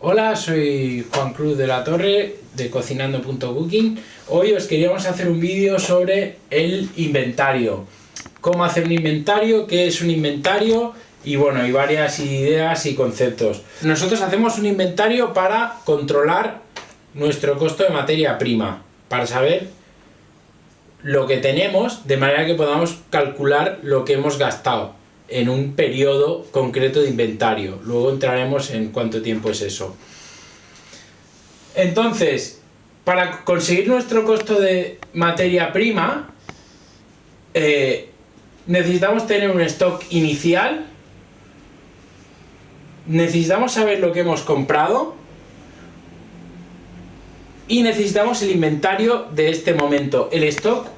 Hola, soy Juan Cruz de la Torre de cocinando.cooking. Hoy os queríamos hacer un vídeo sobre el inventario. Cómo hacer un inventario, qué es un inventario y bueno, hay varias ideas y conceptos. Nosotros hacemos un inventario para controlar nuestro costo de materia prima, para saber lo que tenemos de manera que podamos calcular lo que hemos gastado en un periodo concreto de inventario. Luego entraremos en cuánto tiempo es eso. Entonces, para conseguir nuestro costo de materia prima, necesitamos tener un stock inicial, necesitamos saber lo que hemos comprado y necesitamos el inventario de este momento. El stock,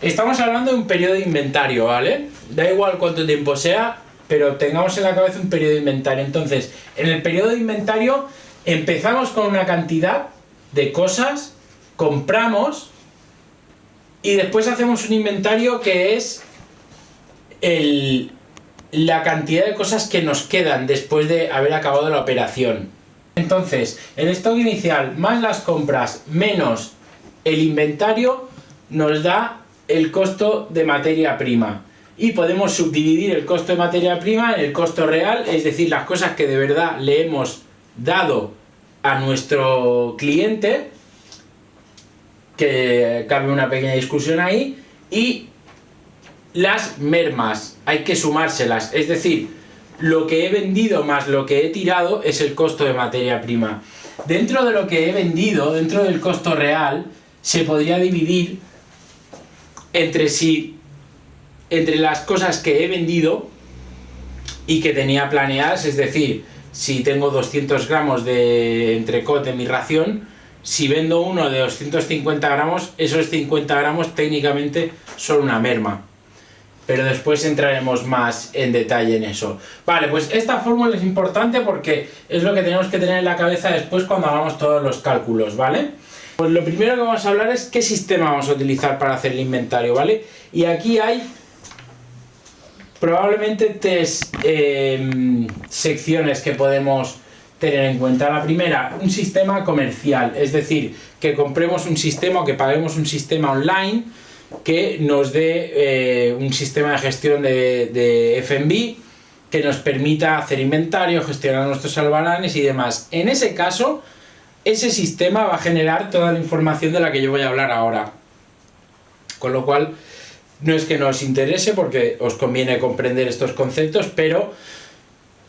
estamos hablando de un periodo de inventario, ¿vale? Da igual cuánto tiempo sea, pero tengamos en la cabeza un periodo de inventario. Entonces, en el periodo de inventario empezamos con una cantidad de cosas, compramos y después hacemos un inventario que es la cantidad de cosas que nos quedan después de haber acabado la operación. Entonces, el stock inicial más las compras menos el inventario nos da el costo de materia prima. Y podemos subdividir el costo de materia prima en el costo real, es decir, las cosas que de verdad le hemos dado a nuestro cliente, que cabe una pequeña discusión ahí, y las mermas, hay que sumárselas, es decir, lo que he vendido más lo que he tirado es el costo de materia prima. Dentro de lo que he vendido, dentro del costo real, se podría dividir entre las cosas que he vendido y que tenía planeadas, es decir, si tengo 200 gramos de entrecot en mi ración, si vendo uno de 250 gramos, esos 50 gramos técnicamente son una merma. Pero después entraremos más en detalle en eso. Vale, pues esta fórmula es importante porque es lo que tenemos que tener en la cabeza después cuando hagamos todos los cálculos, ¿vale? Pues lo primero que vamos a hablar es qué sistema vamos a utilizar para hacer el inventario, ¿vale? Y aquí hay probablemente tres secciones que podemos tener en cuenta. La primera, un sistema comercial, es decir, que compremos un sistema o que paguemos un sistema online que nos dé un sistema de gestión de F&B que nos permita hacer inventario, gestionar nuestros albaranes y demás. En ese caso, ese sistema va a generar toda la información de la que yo voy a hablar ahora. Con lo cual, no es que no os interese porque os conviene comprender estos conceptos, pero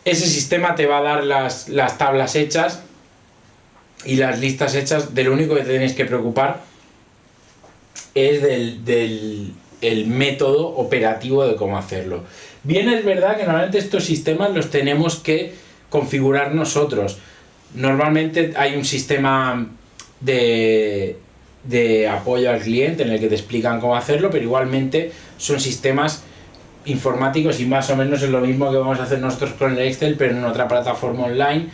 ese sistema te va a dar las tablas hechas y las listas hechas. De lo único que te tenéis que preocupar es del método operativo de cómo hacerlo. Bien, es verdad que normalmente estos sistemas los tenemos que configurar nosotros. Normalmente hay un sistema de apoyo al cliente en el que te explican cómo hacerlo, pero igualmente son sistemas informáticos y más o menos es lo mismo que vamos a hacer nosotros con el Excel, pero en otra plataforma online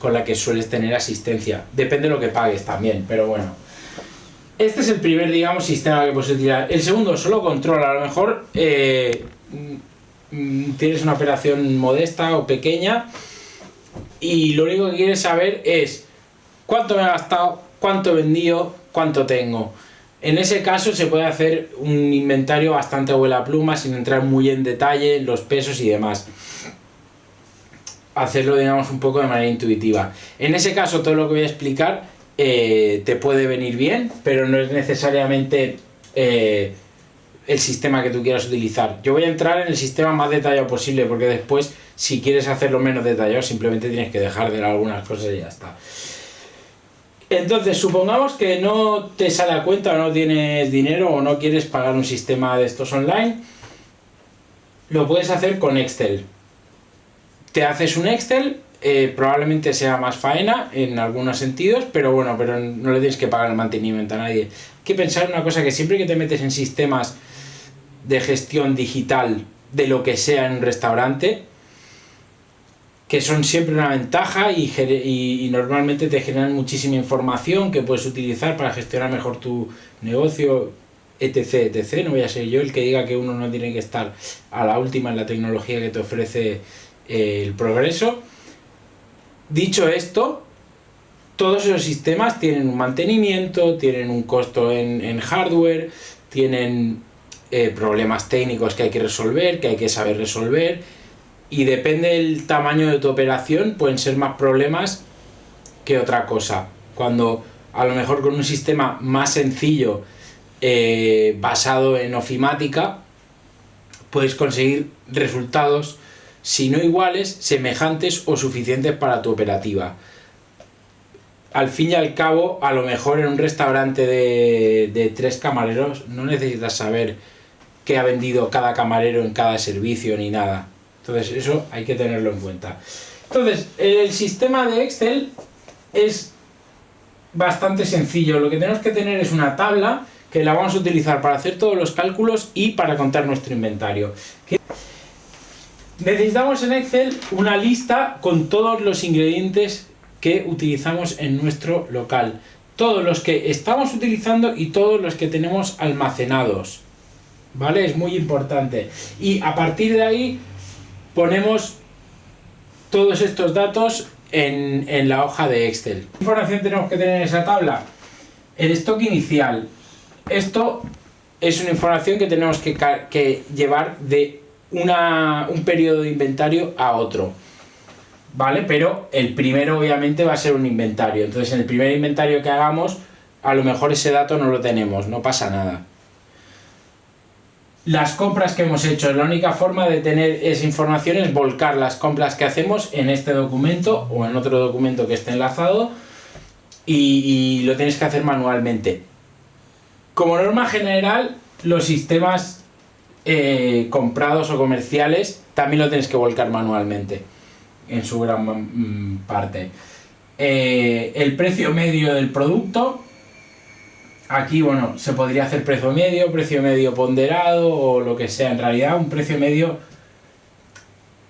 con la que sueles tener asistencia. Depende de lo que pagues también, pero bueno. Este es el primer, digamos, sistema que puedes utilizar. El segundo solo controla. A lo mejor tienes una operación modesta o pequeña y lo único que quieres saber es cuánto me he gastado, cuánto he vendido, cuánto tengo. En ese caso se puede hacer un inventario bastante abuela pluma sin entrar muy en detalle en los pesos y demás. Hacerlo, digamos, un poco de manera intuitiva. En ese caso todo lo que voy a explicar te puede venir bien, pero no es necesariamente el sistema que tú quieras utilizar. Yo voy a entrar en el sistema más detallado posible porque después, si quieres hacerlo menos detallado, simplemente tienes que dejar de algunas cosas y ya está. Entonces, supongamos que no te sale a cuenta o no tienes dinero o no quieres pagar un sistema de estos online. Lo puedes hacer con Excel. Te haces un Excel, probablemente sea más faena en algunos sentidos, pero bueno, pero no le tienes que pagar el mantenimiento a nadie. Hay que pensar en una cosa, que siempre que te metes en sistemas de gestión digital de lo que sea en un restaurante, que son siempre una ventaja y normalmente te generan muchísima información que puedes utilizar para gestionar mejor tu negocio, etc, etc. No voy a ser yo el que diga que uno no tiene que estar a la última en la tecnología que te ofrece el progreso. Dicho esto, todos esos sistemas tienen un mantenimiento, tienen un costo en hardware, tienen problemas técnicos que hay que resolver, que hay que saber resolver, y depende del tamaño de tu operación, pueden ser más problemas que otra cosa. Cuando a lo mejor con un sistema más sencillo basado en ofimática puedes conseguir resultados, si no iguales, semejantes o suficientes para tu operativa. Al fin y al cabo, a lo mejor en un restaurante de 3 camareros no necesitas saber qué ha vendido cada camarero en cada servicio ni nada. Entonces eso hay que tenerlo en cuenta. Entonces, el sistema de Excel es bastante sencillo. Lo que tenemos que tener es una tabla que la vamos a utilizar para hacer todos los cálculos y para contar nuestro inventario. Necesitamos en Excel una lista con todos los ingredientes que utilizamos en nuestro local, todos los que estamos utilizando y todos los que tenemos almacenados, ¿vale? Es muy importante. Y a partir de ahí ponemos todos estos datos en la hoja de Excel. ¿Qué información tenemos que tener en esa tabla? El stock inicial. Esto es una información que tenemos que llevar de un periodo de inventario a otro, ¿vale? Pero el primero obviamente va a ser un inventario. Entonces en el primer inventario que hagamos, a lo mejor ese dato no lo tenemos, no pasa nada. Las compras que hemos hecho, la única forma de tener esa información es volcar las compras que hacemos en este documento o en otro documento que esté enlazado y lo tienes que hacer manualmente. Como norma general, los sistemas comprados o comerciales también lo tienes que volcar manualmente en su gran parte. El precio medio del producto. Aquí, bueno, se podría hacer precio medio ponderado o lo que sea. En realidad, un precio medio...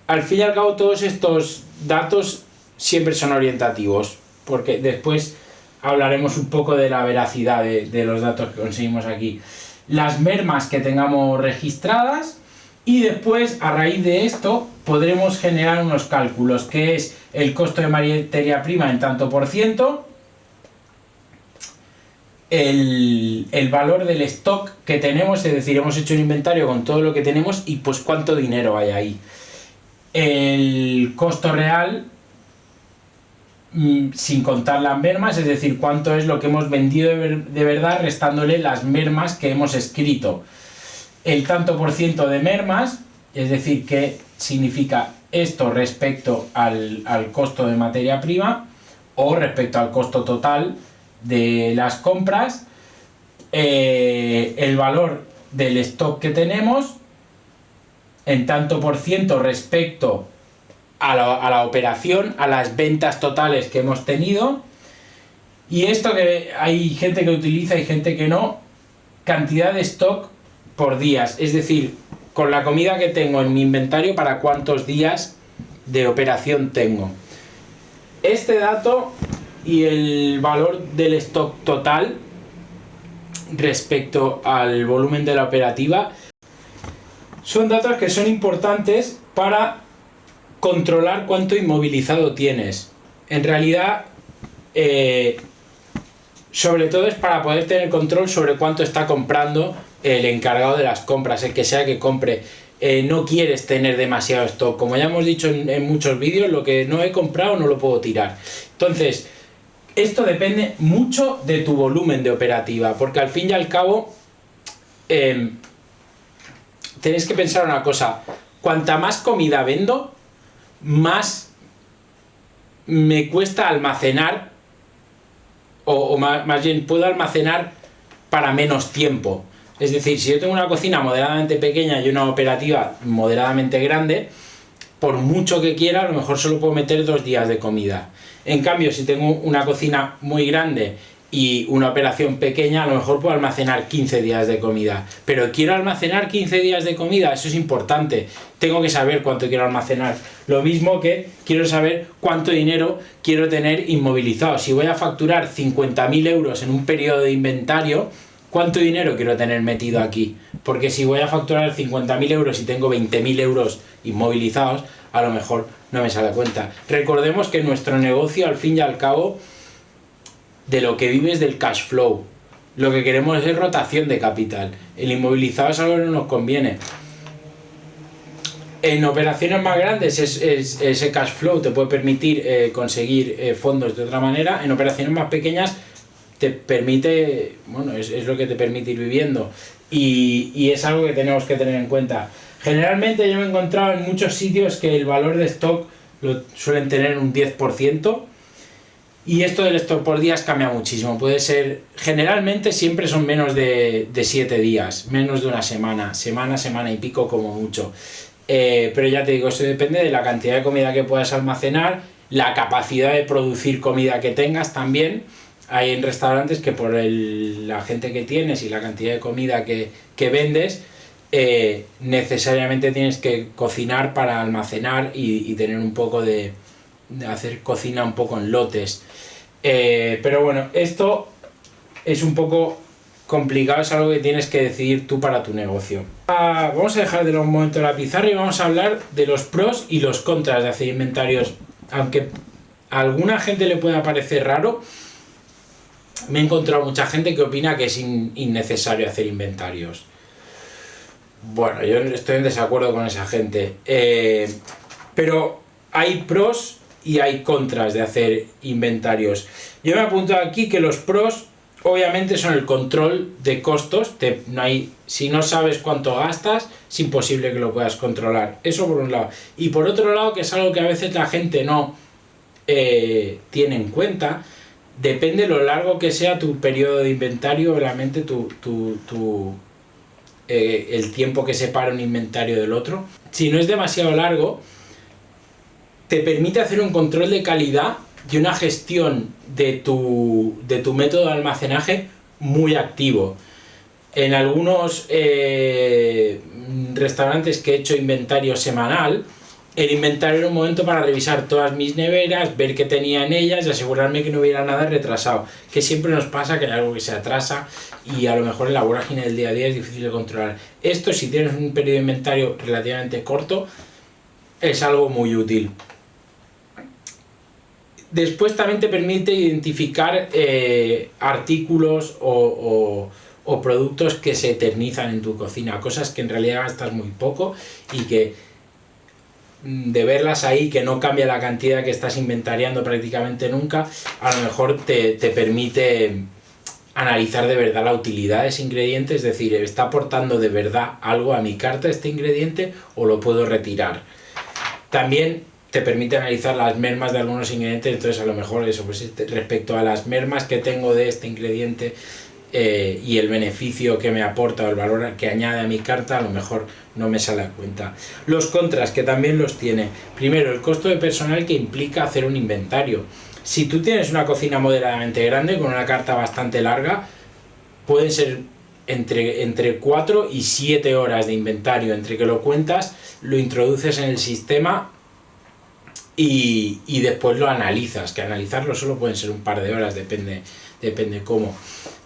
Al fin y al cabo, todos estos datos siempre son orientativos, porque después hablaremos un poco de la veracidad de los datos que conseguimos aquí. Las mermas que tengamos registradas y después, a raíz de esto, podremos generar unos cálculos, que es el costo de materia prima en tanto por ciento, el valor del stock que tenemos, es decir, hemos hecho un inventario con todo lo que tenemos y pues cuánto dinero hay ahí. El costo real sin contar las mermas, es decir, cuánto es lo que hemos vendido de verdad restándole las mermas que hemos escrito. El tanto por ciento de mermas, es decir, qué significa esto respecto al costo de materia prima o respecto al costo total de las compras, el valor del stock que tenemos en tanto por ciento respecto a la operación, a las ventas totales que hemos tenido, y esto que hay gente que utiliza y gente que no, cantidad de stock por días, es decir, con la comida que tengo en mi inventario para cuántos días de operación tengo. Este dato y el valor del stock total respecto al volumen de la operativa son datos que son importantes para controlar cuánto inmovilizado tienes. En realidad, sobre todo es para poder tener control sobre cuánto está comprando el encargado de las compras, el que sea que compre. No quieres tener demasiado stock. Como ya hemos dicho en muchos vídeos, lo que no he comprado no lo puedo tirar. Entonces, esto depende mucho de tu volumen de operativa, porque al fin y al cabo tenéis que pensar una cosa: cuanta más comida vendo, más me cuesta almacenar, o más bien puedo almacenar para menos tiempo. Es decir, si yo tengo una cocina moderadamente pequeña y una operativa moderadamente grande, por mucho que quiera, a lo mejor solo puedo meter 2 días de comida. En cambio, si tengo una cocina muy grande y una operación pequeña, a lo mejor puedo almacenar 15 días de comida. Pero quiero almacenar 15 días de comida, eso es importante. Tengo que saber cuánto quiero almacenar. Lo mismo que quiero saber cuánto dinero quiero tener inmovilizado. Si voy a facturar 50.000 euros en un periodo de inventario, ¿cuánto dinero quiero tener metido aquí? Porque si voy a facturar 50.000 euros y tengo 20.000 euros inmovilizados, a lo mejor no me sale a cuenta. Recordemos que nuestro negocio, al fin y al cabo, de lo que vives del cash flow. Lo que queremos es rotación de capital. El inmovilizado es algo que no nos conviene. En operaciones más grandes ese cash flow te puede permitir conseguir fondos de otra manera. En operaciones más pequeñas te permite, bueno, es lo que te permite ir viviendo. Y es algo que tenemos que tener en cuenta. Generalmente yo me he encontrado en muchos sitios que el valor de stock lo suelen tener un 10%. Y esto del stock por días cambia muchísimo. Puede ser, generalmente siempre son menos de 7 días, menos de una semana, semana y pico como mucho. Pero ya te digo, eso depende de la cantidad de comida que puedas almacenar, la capacidad de producir comida que tengas también. Hay en restaurantes que por la gente que tienes y la cantidad de comida que vendes, necesariamente tienes que cocinar para almacenar y tener un poco de hacer cocina un poco en lotes. Pero bueno, esto es un poco complicado, es algo que tienes que decidir tú para tu negocio. Vamos a dejar de un momento la pizarra y vamos a hablar de los pros y los contras de hacer inventarios. Aunque a alguna gente le pueda parecer raro, me he encontrado mucha gente que opina que es innecesario hacer inventarios. Bueno, yo estoy en desacuerdo con esa gente. Pero hay pros y hay contras de hacer inventarios. Yo me he apuntado aquí que los pros obviamente son el control de costos. Si no sabes cuánto gastas, es imposible que lo puedas controlar. Eso por un lado. Y por otro lado, que es algo que a veces la gente no tiene en cuenta, depende de lo largo que sea tu periodo de inventario, realmente el tiempo que separa un inventario del otro. Si no es demasiado largo, te permite hacer un control de calidad y una gestión de tu método de almacenaje muy activo. En algunos restaurantes que he hecho inventario semanal, el inventario era un momento para revisar todas mis neveras, ver qué tenía en ellas y asegurarme que no hubiera nada retrasado. Que siempre nos pasa que hay algo que se atrasa y a lo mejor en la vorágine del día a día es difícil de controlar. Esto, si tienes un periodo de inventario relativamente corto, es algo muy útil. Después también te permite identificar artículos o productos que se eternizan en tu cocina, cosas que en realidad gastas muy poco y que de verlas ahí, que no cambia la cantidad que estás inventariando prácticamente nunca, a lo mejor te permite analizar de verdad la utilidad de ese ingrediente, es decir, ¿está aportando de verdad algo a mi carta este ingrediente o lo puedo retirar? También te permite analizar las mermas de algunos ingredientes, entonces a lo mejor eso, pues respecto a las mermas que tengo de este ingrediente y el beneficio que me aporta o el valor que añade a mi carta, a lo mejor no me sale a cuenta. Los contras, que también los tiene. Primero, el costo de personal que implica hacer un inventario. Si tú tienes una cocina moderadamente grande con una carta bastante larga, pueden ser entre 4 y 7 horas de inventario, entre que lo cuentas, lo introduces en el sistema y después lo analizas, que analizarlo solo pueden ser un par de horas, depende cómo.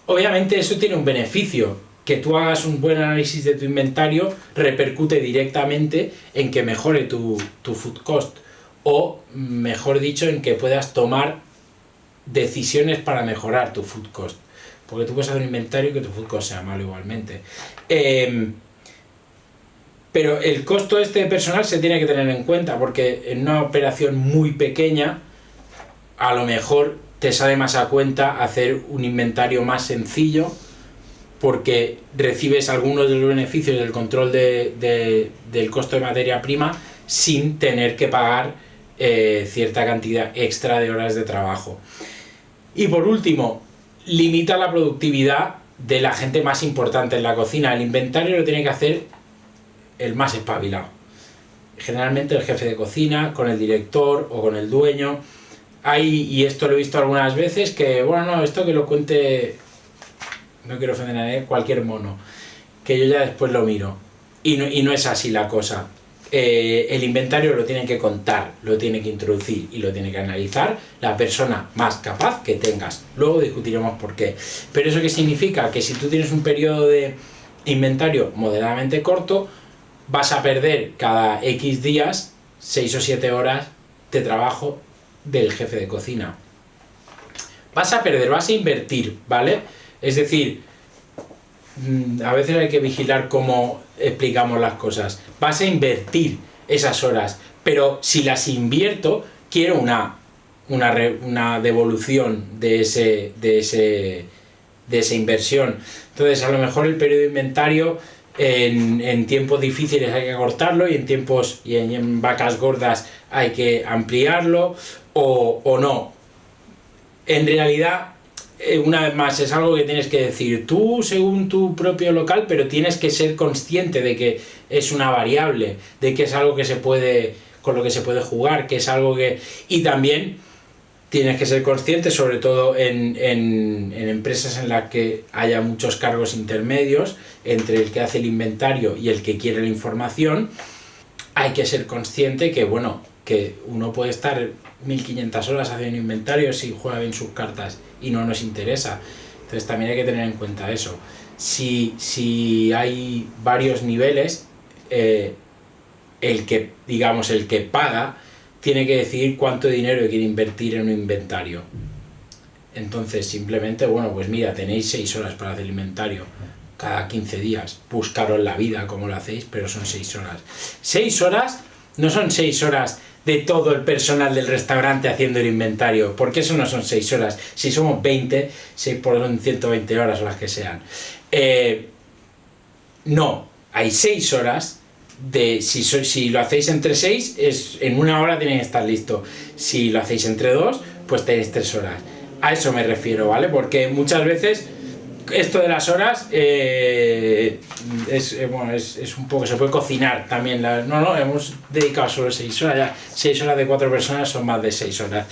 Obviamente eso tiene un beneficio, que tú hagas un buen análisis de tu inventario repercute directamente en que mejore tu food cost, o mejor dicho, en que puedas tomar decisiones para mejorar tu food cost, porque tú puedes hacer un inventario y que tu food cost sea malo igualmente. Pero el costo de personal se tiene que tener en cuenta, porque en una operación muy pequeña a lo mejor te sale más a cuenta hacer un inventario más sencillo, porque recibes algunos de los beneficios del control del costo de materia prima sin tener que pagar cierta cantidad extra de horas de trabajo. Y por último, limita la productividad de la gente más importante en la cocina. El inventario lo tiene que hacer el más espabilado, generalmente el jefe de cocina, con el director o con el dueño. Y esto lo he visto algunas veces, que bueno, no, esto que lo cuente, no quiero ofender a nadie, cualquier mono, que yo ya después lo miro, y no es así la cosa. El inventario lo tiene que contar, lo tiene que introducir y lo tiene que analizar la persona más capaz que tengas. Luego discutiremos por qué. Pero ¿eso qué significa? Que si tú tienes un periodo de inventario moderadamente corto, vas a perder cada X días 6 o 7 horas de trabajo del jefe de cocina. vas a perder, vas a invertir, ¿vale? Es decir, a veces hay que vigilar cómo explicamos las cosas. Vas a invertir esas horas, pero si las invierto, quiero una devolución de esa inversión. Entonces, a lo mejor el periodo de inventario en tiempos difíciles hay que cortarlo, y en vacas gordas hay que ampliarlo, o no. En realidad, una vez más, es algo que tienes que decir tú según tu propio local, pero tienes que ser consciente de que es una variable, de que es algo con lo que se puede jugar, que es algo que... Y también tienes que ser consciente, sobre todo en empresas en las que haya muchos cargos intermedios entre el que hace el inventario y el que quiere la información. Hay que ser consciente que, bueno, que uno puede estar 1500 horas haciendo inventario si juega bien sus cartas y no nos interesa. Entonces también hay que tener en cuenta eso. Si hay varios niveles, el que paga tiene que decidir cuánto dinero quiere invertir en un inventario. Entonces simplemente, bueno, pues mira, tenéis 6 horas para hacer el inventario cada 15 días, buscaros la vida como lo hacéis, pero son 6 horas. 6 horas no son 6 horas de todo el personal del restaurante haciendo el inventario, porque eso no son 6 horas. Si somos 20, 6 por 120 horas o las que sean. No, hay 6 horas. Si lo hacéis entre 6, en 1 hora tiene que estar listo. Si lo hacéis entre 2, pues tenéis 3 horas. A eso me refiero, ¿vale? Porque muchas veces esto de las horas es un poco, se puede cocinar también. No, hemos dedicado solo 6 horas. Ya 6 horas de 4 personas son más de 6 horas.